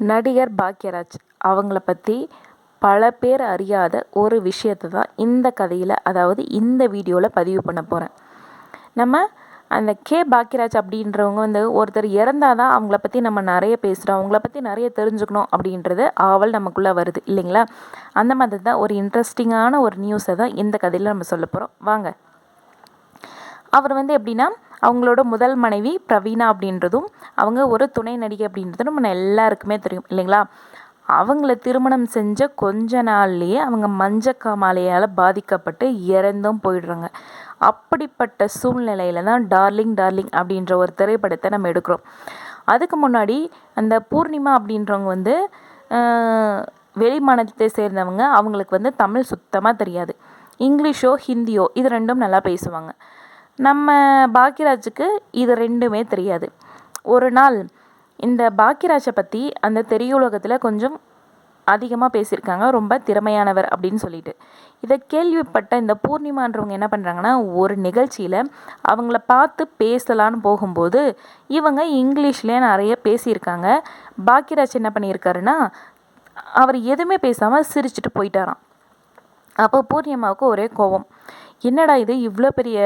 நடிகர் பாக்யராஜ் அவங்கள பற்றி பல பேர் அறியாத ஒரு விஷயத்தை தான் இந்த கதையில், அதாவது இந்த வீடியோவில் பதிவு பண்ண போகிறேன். நம்ம அந்த பாக்யராஜ் அப்படின்றவங்க ஒருத்தர் இறந்தால் தான் அவங்கள பற்றி நம்ம நிறைய பேசுகிறோம், அவங்கள பற்றி நிறைய தெரிஞ்சுக்கணும் அப்படின்றது ஆவல் நமக்குள்ளே வருது இல்லைங்களா? அந்த மாதிரி தான் ஒரு இன்ட்ரெஸ்டிங்கான ஒரு நியூஸை தான் இந்த கதையில் நம்ம சொல்ல போகிறோம். வாங்க. அவர் எப்படின்னா, அவங்களோட முதல் மனைவி பிரவீனா அப்படின்றதும், அவங்க ஒரு துணை நடிகை அப்படின்றதும் நம்ம எல்லாருக்குமே தெரியும் இல்லைங்களா? அவங்கள திருமணம் செஞ்ச கொஞ்ச நாள்லேயே அவங்க மஞ்சக்காமாலையால் பாதிக்கப்பட்டு இறந்தும் போயிடுறாங்க. அப்படிப்பட்ட சூழ்நிலையில் தான் டார்லிங் டார்லிங் அப்படின்ற ஒரு திரைப்படத்தை நம்ம எடுக்கிறோம். அதுக்கு முன்னாடி அந்த பூர்ணிமா அப்படின்றவங்க வெளி மாநிலத்தை சேர்ந்தவங்க. அவங்களுக்கு தமிழ் சுத்தமாக தெரியாது. இங்கிலீஷோ ஹிந்தியோ இது ரெண்டும் நல்லா பேசுவாங்க. நம்ம பாக்யராஜுக்கு இது ரெண்டுமே தெரியாது. ஒரு நாள் இந்த பாக்யராஜை பற்றி அந்த திரையுலகத்தில் கொஞ்சம் அதிகமாக பேசியிருக்காங்க, ரொம்ப திறமையானவர் அப்படின்னு சொல்லிட்டு. இதை கேள்விப்பட்ட இந்த பூர்ணிமான்றவங்க என்ன பண்ணுறாங்கன்னா, ஒரு நிகழ்ச்சியில் அவங்கள பார்த்து பேசலான்னு போகும்போது இவங்க இங்கிலீஷ்லேயே நிறைய பேசியிருக்காங்க. பாக்யராஜ் என்ன பண்ணியிருக்காருன்னா, அவர் எதுவுமே பேசாமல் சிரிச்சுட்டு போயிட்டாராம். அப்போ பூர்ணிமாவுக்கு ஒரே கோபம். என்னடா இது, இவ்வளோ பெரிய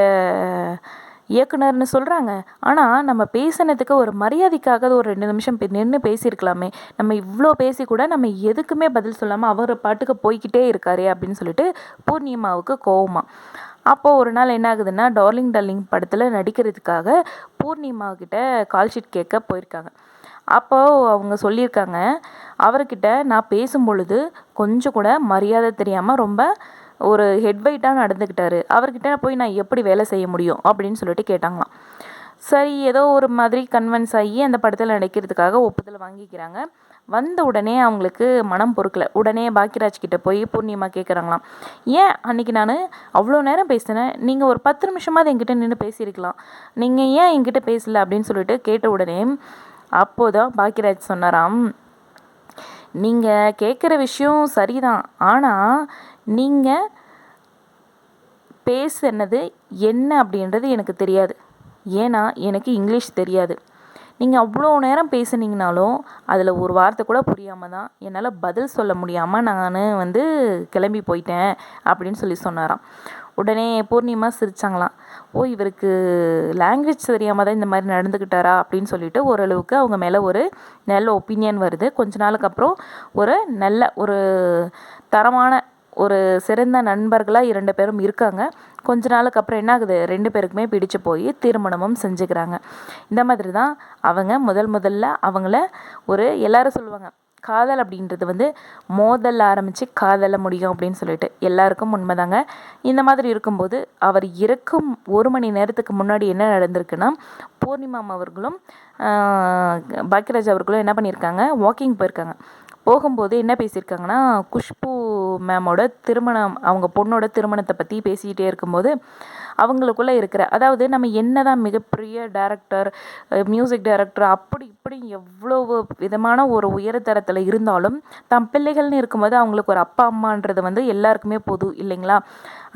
இயக்குனர்னு சொல்கிறாங்க, ஆனால் நம்ம பேசினதுக்கு ஒரு மரியாதைக்காக ஒரு 2 நிமிஷம் நின்று பேசியிருக்கலாமே, நம்ம இவ்வளோ பேசி கூட நம்ம எதுக்குமே பதில் சொல்லாமல் அவர் பாட்டுக்கு போய்கிட்டே இருக்காரு அப்படின்னு சொல்லிட்டு பூர்ணிமாவுக்கு கோவமா. அப்போது ஒரு நாள் என்ன ஆகுதுன்னா, டார்லிங் டார்லிங் படத்தில் நடிக்கிறதுக்காக பூர்ணிமா கிட்ட கால் ஷீட் கேட்க போயிருக்காங்க. அப்போது அவங்க சொல்லியிருக்காங்க, அவர்கிட்ட நான் பேசும் பொழுது கொஞ்சம் கூட மரியாதை தெரியாமல் ரொம்ப ஒரு ஹெட்வைட்டாக நடந்துக்கிட்டாரு, அவர்கிட்ட போய் நான் எப்படி வேலை செய்ய முடியும் அப்படின்னு சொல்லிட்டு கேட்டாங்களாம். சரி, ஏதோ ஒரு மாதிரி கன்வின்ஸ் ஆகி அந்த படத்தில் நடிக்கிறதுக்காக ஒப்புதல் வாங்கிக்கிறாங்க. வந்த உடனே அவங்களுக்கு மனம் பொறுக்கலை. உடனே பாக்யராஜ் கிட்ட போய் பூர்ணிமா கேட்குறாங்களாம், ஏன் அன்றைக்கி நான் அவ்வளோ நேரம் பேசினேன், நீங்கள் ஒரு 10 நிமிஷமாவது என்கிட்ட நின்று பேசியிருக்கலாம், நீங்கள் ஏன் என்கிட்ட பேசலை அப்படின்னு சொல்லிட்டு கேட்ட உடனே அப்போதான் பாக்யராஜ் சொன்னாராம், நீங்கள் கேட்குற விஷயம் சரிதான், ஆனால் நீங்கள் பேசுனது என்ன அப்படின்றது எனக்கு தெரியாது. ஏன்னா எனக்கு இங்கிலீஷ் தெரியாது. நீங்கள் அவ்வளோ நேரம் பேசுனீங்கனாலும் அதில் ஒரு வார்த்தை கூட புரியாமல் தான் என்னால் பதில் சொல்ல முடியாமல் நான் கிளம்பி போயிட்டேன் அப்படின்னு சொல்லி சொன்னாராம். உடனே பூர்ணிமா சிரிச்சாங்களாம். ஓ, இவருக்கு லாங்குவேஜ் தெரியாமல் தான் இந்த மாதிரி நடந்துக்கிட்டாரா அப்படின்னு சொல்லிட்டு ஓரளவுக்கு அவங்க மேலே ஒரு நல்ல ஒப்பீனியன் வருது. கொஞ்ச நாளுக்கு அப்புறம் ஒரு நல்ல ஒரு தரமான ஒரு சிறந்த நண்பர்களாக 2 பேரும் இருக்காங்க. கொஞ்ச நாளுக்கு அப்புறம் என்ன ஆகுது, 2 பேருக்குமே பிடிச்சு போய் திருமணமும் செஞ்சுக்கிறாங்க. இந்த மாதிரி தான் அவங்க முதல்ல அவங்கள ஒரு எல்லாரும் சொல்லுவாங்க, காதல் அப்படின்றது மோதல் ஆரம்பித்து காதல முடியும் அப்படின்னு சொல்லிட்டு எல்லாருக்கும் உண்மைதாங்க. இந்த மாதிரி இருக்கும்போது அவர் இறக்கும் 1 மணி நேரத்துக்கு முன்னாடி என்ன நடந்திருக்குன்னா, பூர்ணிமா அவர்களும் பாக்யராஜ் அவர்களும் என்ன பண்ணியிருக்காங்க, வாக்கிங் போயிருக்காங்க. போகும்போது என்ன பேசியிருக்காங்கன்னா, குஷ்பு மேமோட திருமணம், அவங்க பொண்ணோட திருமணத்தை பற்றி பேசிக்கிட்டே இருக்கும்போது அவங்களுக்குள்ளே இருக்கிற, அதாவது நம்ம என்ன தான் மிகப்பெரிய டைரக்டர், மியூசிக் டைரக்டர் அப்படி இப்படி எவ்வளோ விதமான ஒரு உயர்தரத்தில் இருந்தாலும் தம் பிள்ளைகள்னு இருக்கும்போது அவங்களுக்கு ஒரு அப்பா அம்மான்றது எல்லாருக்குமே பொது இல்லைங்களா?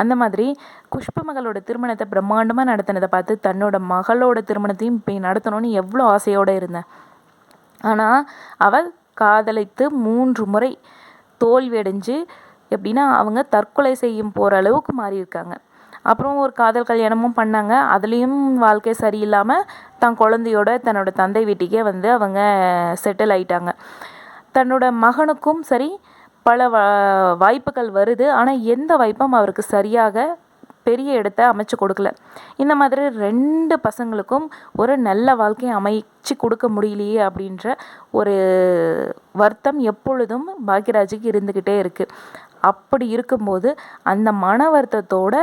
அந்த மாதிரி குஷ்பு மகளோட திருமணத்தை பிரம்மாண்டமாக நடத்தினதை பார்த்து தன்னோட மகளோட திருமணத்தையும் இப்போ நடத்தணும்னு எவ்வளோ ஆசையோடு இருந்தேன். ஆனால் அவள் காதலித்து 3 முறை தோல்வியடைஞ்சு எப்படின்னா அவங்க தற்கொலை செய்யும் போகிற அளவுக்கு மாறியிருக்காங்க. அப்புறம் ஒரு காதல் கல்யாணமும் பண்ணாங்க. அதுலேயும் வாழ்க்கை சரியில்லாமல் தன் குழந்தையோட தன்னோட தந்தை வீட்டுக்கே அவங்க செட்டில் ஆயிட்டாங்க. தன்னோட மகனுக்கும் சரி பல வாய்ப்புகள் வருது, ஆனால் எந்த வாய்ப்பும் அவருக்கு சரியாக பெரிய இடத்த அமைச்சு கொடுக்கல. இந்த மாதிரி 2 பசங்களுக்கும் ஒரு நல்ல வாழ்க்கையை அமைச்சு கொடுக்க முடியலையே அப்படின்ற ஒரு வருத்தம் எப்பொழுதும் பாக்யராஜுக்கு இருந்துக்கிட்டே இருக்குது. அப்படி இருக்கும்போது அந்த மன வருத்தத்தோடு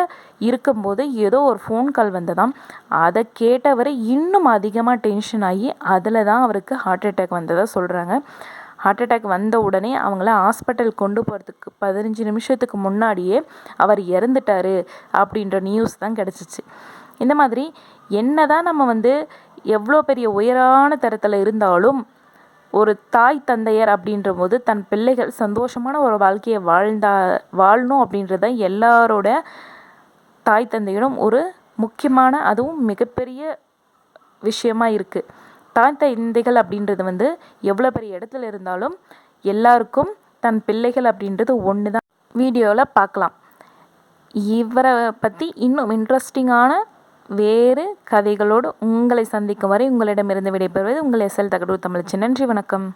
இருக்கும்போது ஏதோ ஒரு ஃபோன் கால் வந்ததாம். அதை கேட்டவரை இன்னும் அதிகமாக டென்ஷன் ஆகி அதில் தான் அவருக்கு ஹார்ட் அட்டாக் வந்ததாக சொல்கிறாங்க. ஹார்ட் அட்டாக் வந்த உடனே அவங்கள ஹாஸ்பிட்டல் கொண்டு போகிறதுக்கு 15 நிமிஷத்துக்கு முன்னாடியே அவர் இறந்துட்டார் அப்படின்ற நியூஸ் தான் கிடச்சிச்சு. இந்த மாதிரி என்ன தான் நம்ம எவ்வளோ பெரிய உயரான தரத்தில் இருந்தாலும் ஒரு தாய் தந்தையர் அப்படின்ற போது தன் பிள்ளைகள் சந்தோஷமான ஒரு வாழ்க்கையை வாழணும் அப்படின்றத எல்லாரோட தாய் தந்தையிடம் ஒரு முக்கியமான, அதுவும் மிகப்பெரிய விஷயமா இருக்குது. தாய் தந்தைகள் அப்படின்றது வந்து எவ்வளோ பெரிய இடத்துல இருந்தாலும் எல்லாருக்கும் தன் பிள்ளைகள் அப்படின்றது ஒன்று தான். வீடியோவில் பார்க்கலாம். இவரை பற்றி இன்னும் இன்ட்ரெஸ்டிங்கான வேறு கதைகளோடு உங்களை சந்திக்கும் வரை உங்களிடமிருந்து விடைபெறுவது உங்கள் SL தகடூர் தமிழச்சி. நன்றி, வணக்கம்.